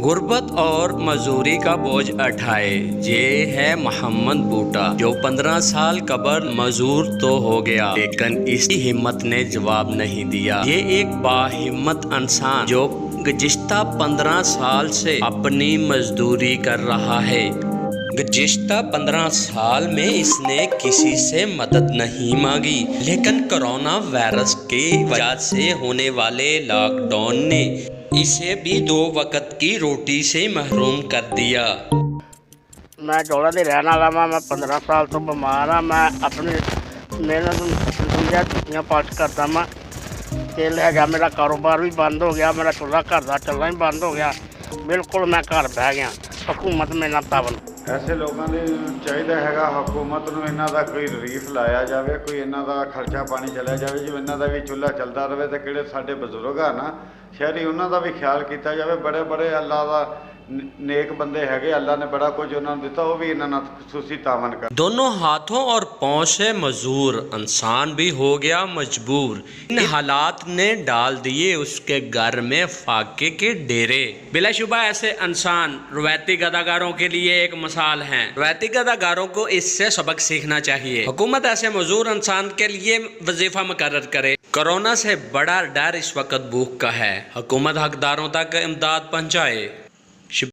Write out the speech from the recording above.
गुर्बत और मजदूरी का बोझ उठाए। ये है मोहम्मद बूटा जो 15 साल कबर मजदूर तो हो गया, लेकिन इसकी हिम्मत ने जवाब नहीं दिया। ये एक बाहिम्मत इंसान जो गुज़िश्ता 15 साल से अपनी मजदूरी कर रहा है। गुज़िश्ता 15 साल में इसने किसी से मदद नहीं मांगी, लेकिन कोरोना वायरस की वजह से होने वाले लॉकडाउन ने इसे भी 2 वक्त की रोटी से महरूम कर दिया। मैं जोड़ा दे रहने वाला मैं 15 साल तो बीमार हाँ। मैं अपनी मेहनत समझा छुट्टियाँ पास करता मैं तेल है गया, मेरा कारोबार भी बंद हो गया, मेरा चूल्हा घर का चलना भी बंद हो गया, बिल्कुल मैं घर बह गया। हुकूमत में ना तावन ऐसे लोगों ने चाहिए हैगा हुकूमत ਨੂੰ ਇਹਨਾਂ ਦਾ ਕੋਈ ਰਿਲੀਫ ਲਾਇਆ ਜਾਵੇ, ਕੋਈ ਇਹਨਾਂ ਦਾ ਖਰਚਾ ਪਾਣੀ ਚਲਿਆ ਜਾਵੇ, ਜੋ ਇਹਨਾਂ ਦਾ ਵੀ ਚੁੱਲ੍ਹਾ ਚੱਲਦਾ ਰਹੇ ਤੇ ਕਿਹੜੇ ਸਾਡੇ ਬਜ਼ੁਰਗ ਆ ਨਾ ਸ਼ਹਿਰੀ ਉਹਨਾਂ ਦਾ ਵੀ ਖਿਆਲ ਕੀਤਾ ਜਾਵੇ। ਬੜੇ ਬੜੇ ਅੱਲਾ ਦਾ नेक बंदे हैगे, अल्लाह ने बड़ा कुछ उन्होंने दिता, वो भी इन्होंने खुसूसी तावन कर। दोनों हाथों और पाँव से मजदूर इंसान भी हो गया मजबूर। इन हालात ने डाल दिए उसके घर में फाके के डेरे। बिलाशुबा ऐसे इंसान रवायती गदागारों के लिए एक मिसाल हैं। रवायती गदागारों को इससे सबक सीखना चाहिए। हुकूमत ऐसे मजदूर इंसान के लिए वजीफा मुकर्रर करे। कोरोना से बड़ा डर इस वक्त भूख का है। हुकूमत हकदारों तक इमदाद पहुँचाए।